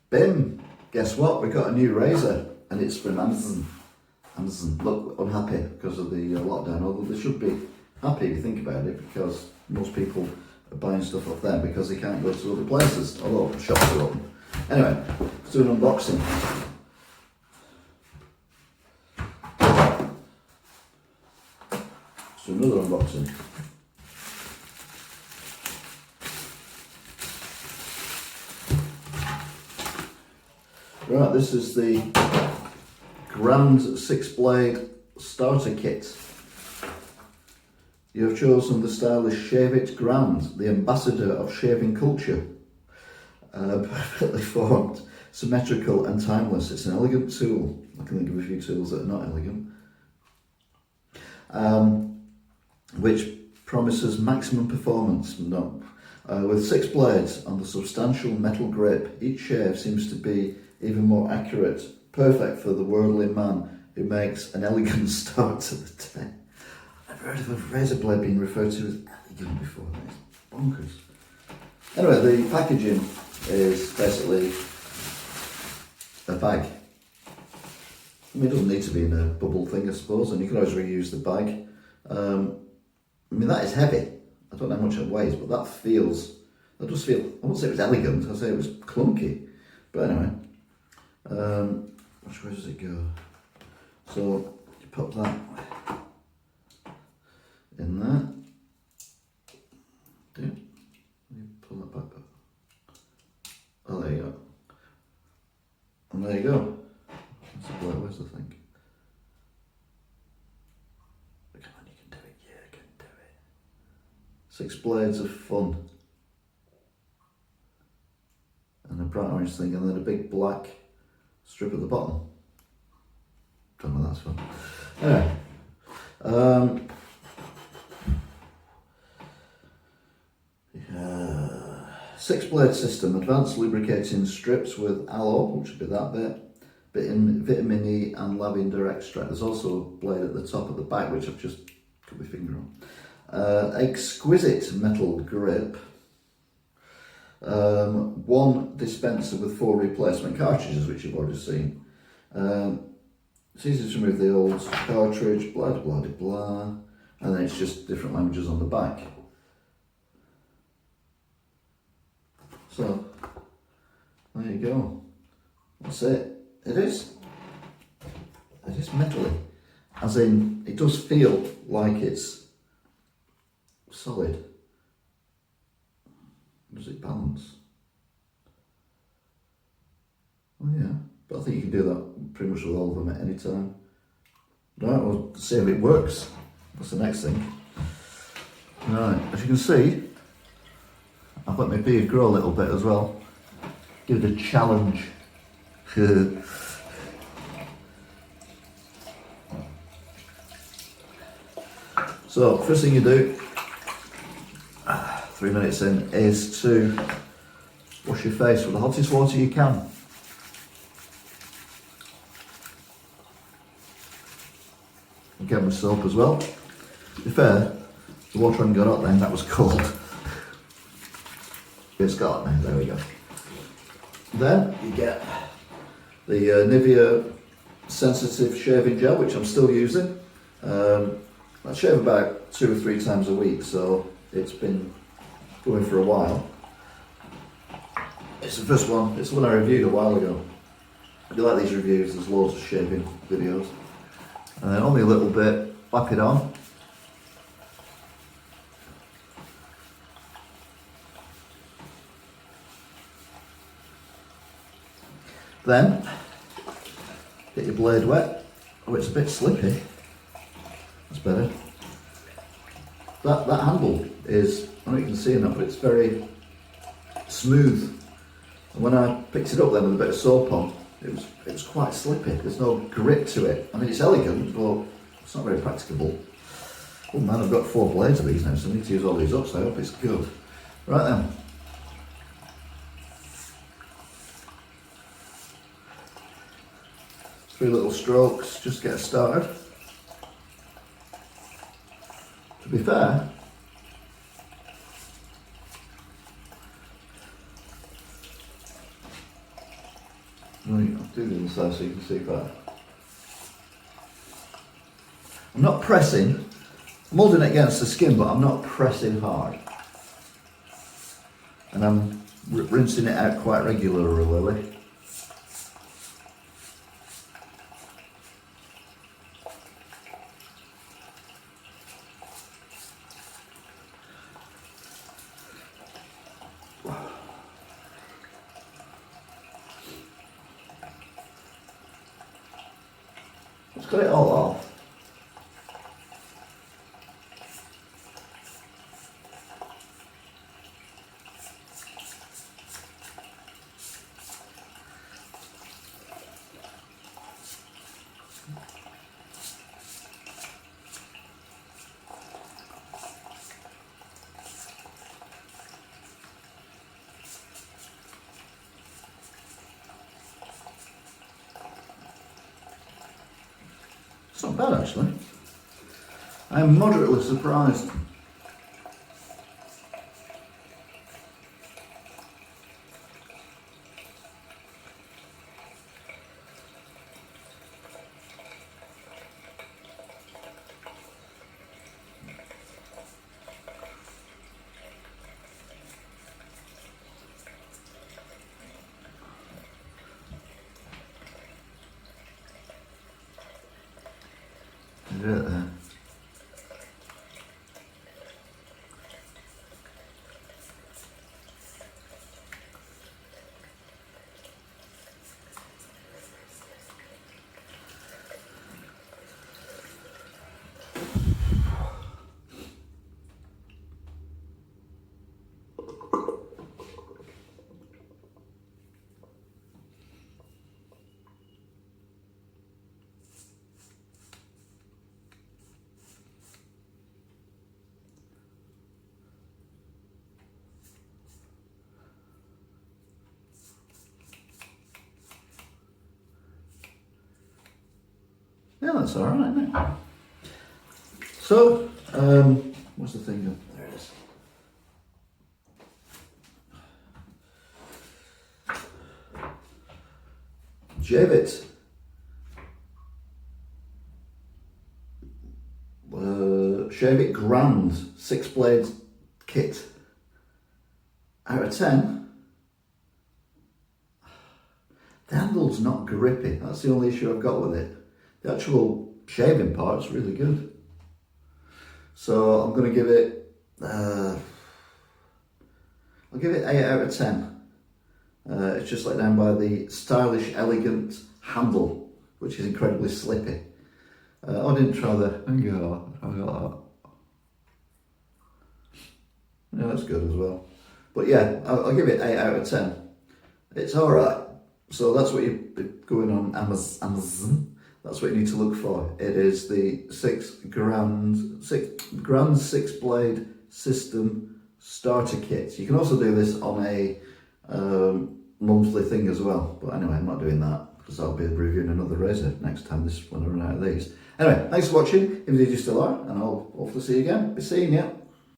Bim! Guess what? We got a new razor, and it's from Amazon. Amazon look unhappy because of the lockdown, although they should be happy if you think about it, because most people are buying stuff off them because they can't go to other places, although shops are open. Anyway, let's do an unboxing. Let's do another unboxing. Right, this is the Grand 6-blade starter kit. You have chosen the stylish Shave It Grand, the ambassador of shaving culture. Perfectly formed, symmetrical and timeless. It's an elegant tool. I can think of a few tools that are not elegant. Which promises maximum performance. No. With 6 blades on the substantial metal grip, each shave seems to be even more accurate, perfect for the worldly man who makes an elegant start to the day. I've heard of a razor blade being referred to as elegant before. It's bonkers. Anyway, the packaging is basically a bag. I mean, it doesn't need to be in a bubble thing, I suppose, and you can always reuse the bag. I mean, that is heavy. I don't know how much it weighs, but that does feel, I won't say it was elegant, I'll say it was clunky. But anyway, which way does it go? So, you pop that in there. Yeah. You pull that back up. Oh, there you go. And there you go. That's a blade, where's the thing? Come on, you can do it. Yeah, you can do it. 6 blades of fun. And a bright orange thing, and then a big black strip at the bottom. Don't know, that's fun. Anyway, 6-blade system, advanced lubricating strips with aloe, which would be that bit in vitamin E and lavender extract. There's also a blade at the top of the back, which I've just put my finger on. Exquisite metal grip. 1 dispenser with 4 replacement cartridges, which you've already seen. It's easy to remove the old cartridge, blah blah blah blah, and then it's just different languages on the back. So, there you go. That's it. It is metally, as in it does feel like it's solid. Does it balance? Oh yeah, but I think you can do that pretty much with all of them at any time. Right, we'll see if it works. That's the next thing. Right, as you can see, I've let my beard grow a little bit as well. Give it a challenge. So, first thing you do, 3 minutes in, is to wash your face with the hottest water you can. Get my soap as well. To be fair, the water hadn't got hot then, that was cold. It's got hot now, there we go. Then you get the Nivea sensitive shaving gel, which I'm still using. I shave about 2 or 3 times a week, so it's been going for a while. It's the first one, it's the one I reviewed a while ago. If you like these reviews, there's loads of shaving videos. And then only a little bit, whap it on. Then, get your blade wet. Oh, it's a bit slippy. That's better. That handle is, I don't know if you can see enough, but it's very smooth. And when I picked it up then with a bit of soap on, it was quite slippy. There's no grip to it. I mean, it's elegant, but it's not very practicable. Oh man, I've got 4 blades of these now, so I need to use all these up, so I hope it's good. Right then. 3 little strokes, just get us started. To be fair, Right, I'll do the other side so you can see that. I'm not pressing, I'm holding it against the skin, but I'm not pressing hard. And I'm rinsing it out quite regularly. Let's cut it all off. It's not bad actually. I'm moderately surprised. Do it there. Yeah, that's all right, isn't it? So, what's the thing? There it is. Shave it. Shave it grand. 6 blade kit. Out of 10. The handle's not grippy. That's the only issue I've got with it. The actual shaving part's really good. So I'm going to give it, I'll give it 8 out of 10. It's just let down by the stylish, elegant handle, which is incredibly slippy. I didn't try the, yeah, that's good as well. But yeah, I'll give it 8 out of 10. It's alright. So that's what you're going on Amazon. That's what you need to look for. It is the 6 grand 6 blade system starter kit. You can also do this on a monthly thing as well. But anyway, I'm not doing that because I'll be reviewing another razor next time when I run out of these. Anyway, thanks for watching. If you still are, and I'll hopefully see you again. Be seeing you.